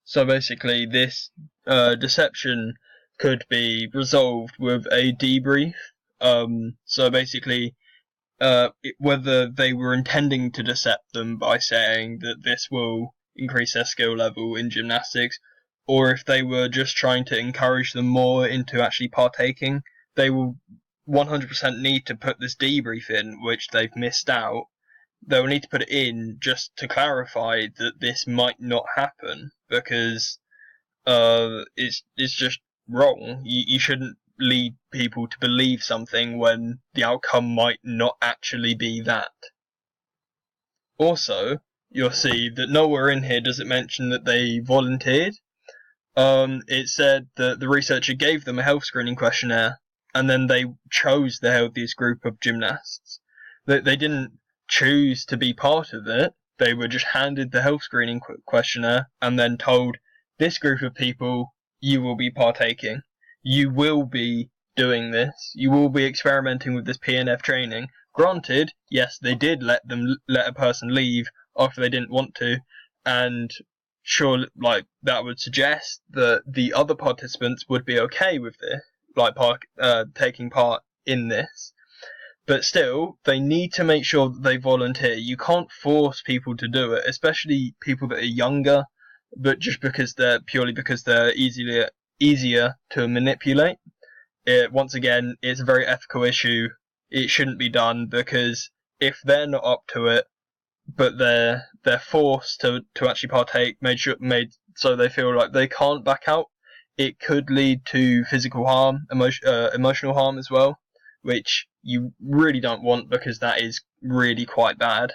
So basically, this deception could be resolved with a debrief. So basically, whether they were intending to decept them by saying that this will increase their skill level in gymnastics, or if they were just trying to encourage them more into actually partaking, they will 100% need to put this debrief in, which they've missed out. They'll need to put it in just to clarify that this might not happen, because it's just wrong. You shouldn't lead people to believe something when the outcome might not actually be that. Also, you'll see that nowhere in here does it mention that they volunteered. It said that the researcher gave them a health screening questionnaire, and then they chose the healthiest group of gymnasts. They didn't choose to be part of it. They were just handed the health screening questionnaire and then told, this group of people, you will be partaking. You will be doing this. You will be experimenting with this PNF training. Granted, yes, they did let a person leave after they didn't want to, and sure, like, that would suggest that the other participants would be okay with this, like, taking part in this. But still, they need to make sure that they volunteer. You can't force people to do it, especially people that are younger, but just because they're easier to manipulate. Once again, it's a very ethical issue. It shouldn't be done, because if they're not up to it, but they're forced to actually partake, made so they feel like they can't back out, it could lead to physical harm, emotional harm as well, which you really don't want, because that is really quite bad.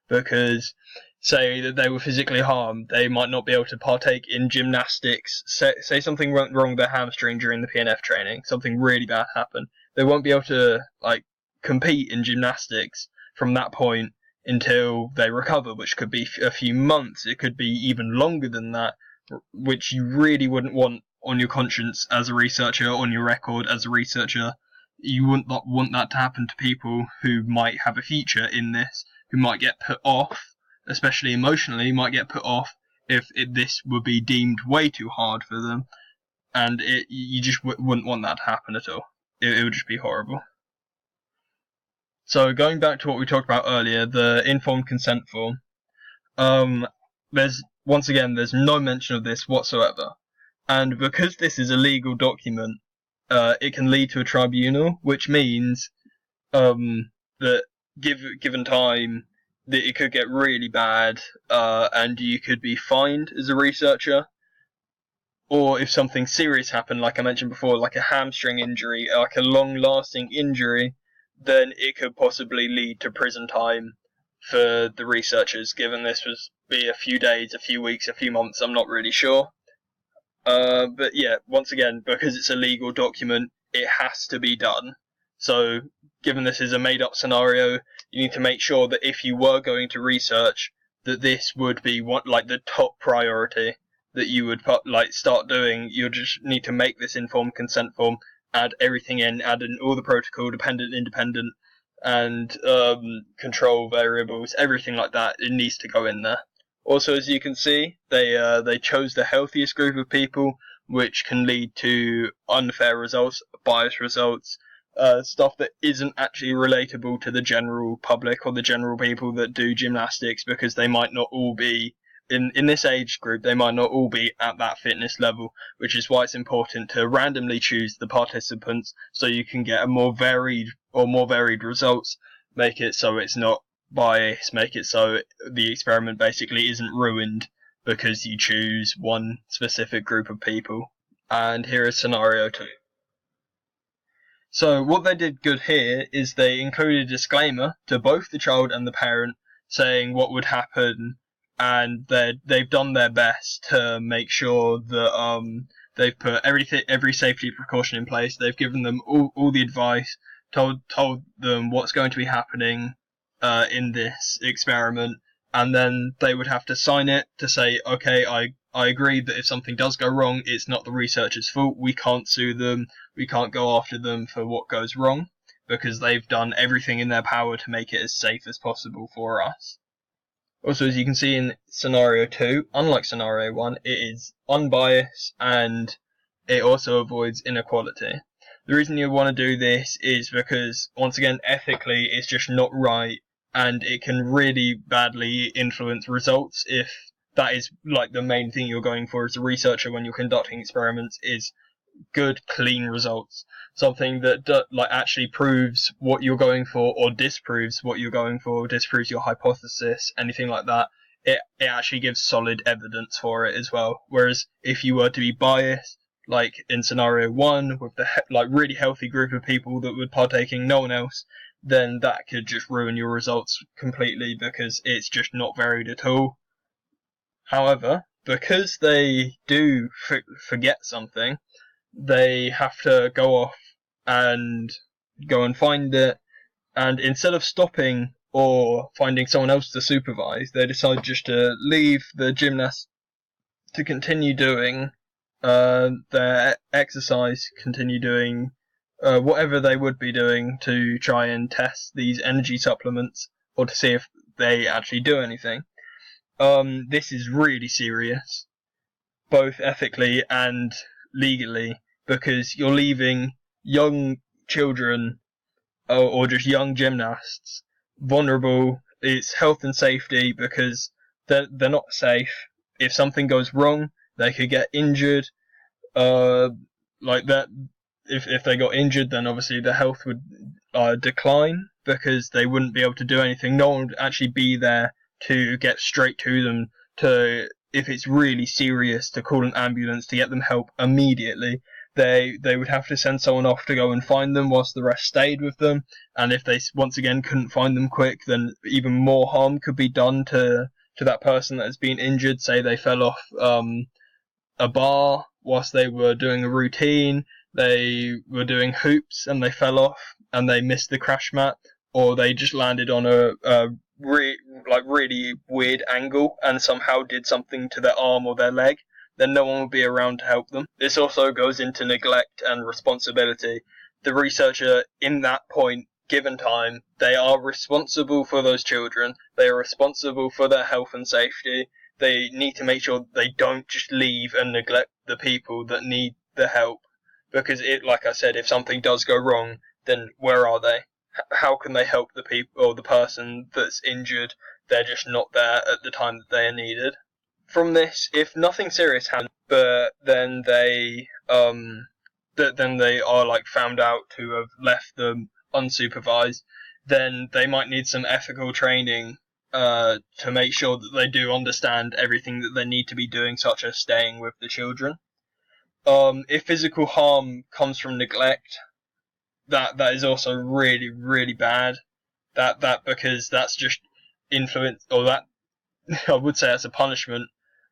Because say that they were physically harmed, they might not be able to partake in gymnastics. Say something went wrong with their hamstring during the PNF training, something really bad happened. They won't be able to compete in gymnastics from that point until they recover, which could be a few months. It could be even longer than that, which you really wouldn't want on your conscience as a researcher, on your record as a researcher. You wouldn't want that to happen to people who might have a future in this, who might get put off, especially emotionally, might get put off if this would be deemed way too hard for them, and you just wouldn't want that to happen at all. It would just be horrible. So going back to what we talked about earlier, the informed consent form, there's no mention of this whatsoever, and because this is a legal document, it can lead to a tribunal, which means that given time, that it could get really bad, and you could be fined as a researcher. Or if something serious happened, like I mentioned before, like a hamstring injury, like a long-lasting injury, then it could possibly lead to prison time for the researchers, given this was be a few days, a few weeks, a few months, I'm not really sure. But yeah, once again, because it's a legal document, it has to be done. So, given this is a made-up scenario, you need to make sure that if you were going to research, that this would be the top priority that you would start doing. You just need to make this informed consent form, add everything in, add in all the protocol, dependent, independent, and control variables, everything like that. It needs to go in there. Also, as you can see, they chose the healthiest group of people, which can lead to unfair results, biased results, stuff that isn't actually relatable to the general public or the general people that do gymnastics, because they might not all be in this age group. They might not all be at that fitness level, which is why it's important to randomly choose the participants so you can get a more varied results. Make it so it's not bias, make it so the experiment basically isn't ruined because you choose one specific group of people. And here is scenario 2. So what they did good here is they included a disclaimer to both the child and the parent saying what would happen, and they've done their best to make sure that they've put every safety precaution in place. They've given them all the advice, told them what's going to be happening in this experiment, and then they would have to sign it to say, okay, I agree that if something does go wrong, it's not the researchers' fault. We can't sue them. We can't go after them for what goes wrong, because they've done everything in their power to make it as safe as possible for us. Also, as you can see in scenario 2, unlike scenario 1, it is unbiased and it also avoids inequality. The reason you want to do this is because, once again, ethically, it's just not right, and it can really badly influence results if that is like the main thing you're going for as a researcher when you're conducting experiments is good, clean results. Something that like actually proves what you're going for, or disproves what you're going for, disproves your hypothesis, anything like that. It actually gives solid evidence for it as well. Whereas if you were to be biased, like in scenario 1, with the like really healthy group of people that were partaking, no one else, then that could just ruin your results completely because it's just not varied at all. However, because they do forget something, they have to go off and go and find it, and instead of stopping or finding someone else to supervise, they decide just to leave the gymnasts to continue doing their exercise, continue doing whatever they would be doing to try and test these energy supplements or to see if they actually do anything. This is really serious, both ethically and legally, because you're leaving young children or just young gymnasts vulnerable. It's health and safety because they're not safe. If something goes wrong, they could get injured. Like that, if they got injured, then obviously their health would decline because they wouldn't be able to do anything. No one would actually be there to get straight to them to, if it's really serious, to call an ambulance to get them help immediately. They would have to send someone off to go and find them whilst the rest stayed with them. And if they once again couldn't find them quick, then even more harm could be done to that person that has been injured. Say they fell off a bar whilst they were doing a routine, they were doing hoops and they fell off and they missed the crash mat, or they just landed on a really weird angle and somehow did something to their arm or their leg, then no one will be around to help them. This also goes into neglect and responsibility. The researcher, in that point, given time, they are responsible for those children. They are responsible for their health and safety. They need to make sure they don't just leave and neglect the people that need the help. Because like I said, if something does go wrong, then where are they? How can they help the people or the person that's injured? They're just not there at the time that they are needed. From this, if nothing serious happens, but then they are like found out to have left them unsupervised, then they might need some ethical training to make sure that they do understand everything that they need to be doing, such as staying with the children. If physical harm comes from neglect, that is also really, really bad. That because that's just influence, or that I would say that's a punishment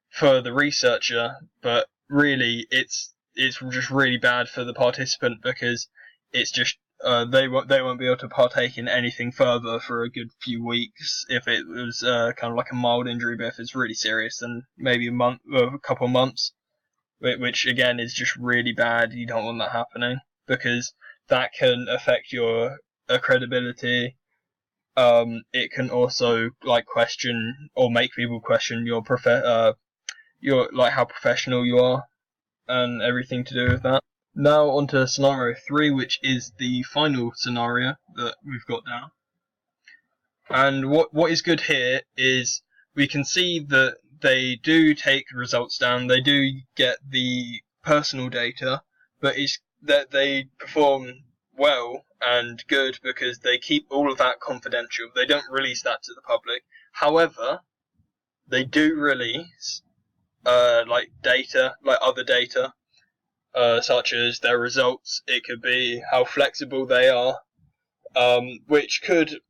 for the researcher, but really it's just really bad for the participant because it's just they won't be able to partake in anything further for a good few weeks if it was kind of like a mild injury. But if it's really serious, then maybe a month or a couple of months, which again is just really bad. You don't want that happening because that can affect your credibility. It can also like question or make people question your like how professional you are and everything to do with that. Now on to scenario 3, which is the final scenario that we've got down. And what is good here is we can see that they do take results down, they do get the personal data, but it's that they perform well and good because they keep all of that confidential. They don't release that to the public. However, they do release like data, like other data, such as their results. It could be how flexible they are, which could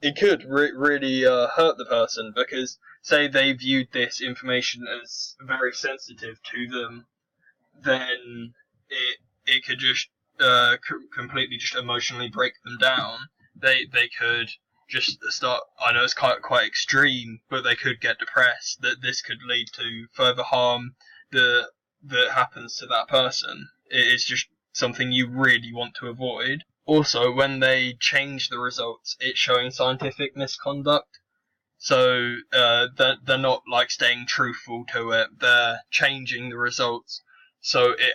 really hurt the person because say they viewed this information as very sensitive to them, then it could just completely just emotionally break them down. They could just start. I know it's quite extreme, but they could get depressed. That this could lead to further harm that happens to that person. It's just something you really want to avoid. Also, when they change the results, it's showing scientific misconduct. So they're not like staying truthful to it. They're changing the results so it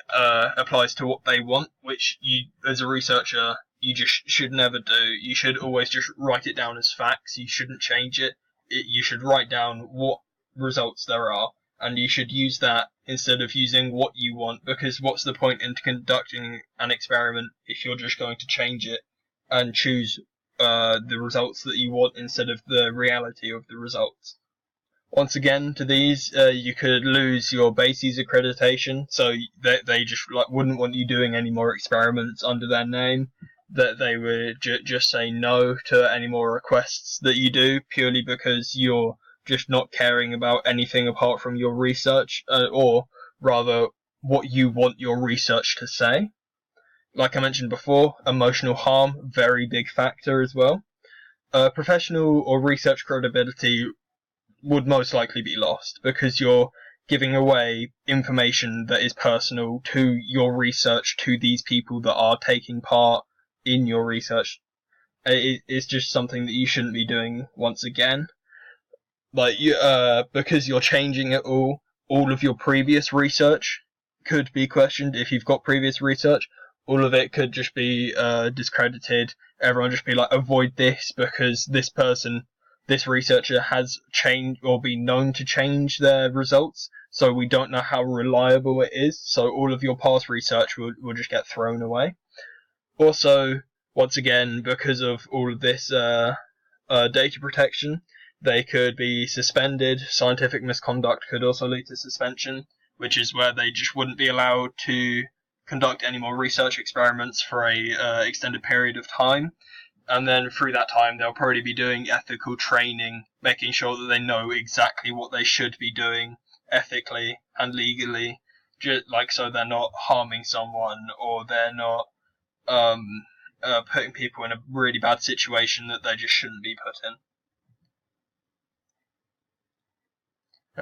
applies to what they want, which you, as a researcher, you just should never do. You should always just write it down as facts. You shouldn't change it. You should write down what results there are, and you should use that instead of using what you want, because what's the point in conducting an experiment if you're just going to change it and choose the results that you want instead of the reality of the results. Once again, to these, you could lose your BASES accreditation, so they just wouldn't want you doing any more experiments under their name. That they would just say no to any more requests that you do, purely because you're just not caring about anything apart from your research, or rather, what you want your research to say. Like I mentioned before, emotional harm, very big factor as well. Professional or research credibility would most likely be lost because you're giving away information that is personal to your research to these people that are taking part in your research. It's just something that you shouldn't be doing once again. Because you're changing it all of your previous research could be questioned if you've got previous research. All of it could just be discredited. Everyone just be like, avoid this because this researcher has changed or been known to change their results, so we don't know how reliable it is. So all of your past research will just get thrown away. Also, once again, because of all of this data protection, they could be suspended. Scientific misconduct could also lead to suspension, which is where they just wouldn't be allowed to conduct any more research experiments for a extended period of time. And then through that time, they'll probably be doing ethical training, making sure that they know exactly what they should be doing ethically and legally, so they're not harming someone or they're not putting people in a really bad situation that they just shouldn't be put in.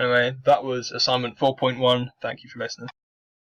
Anyway, that was assignment 4.1. Thank you for listening.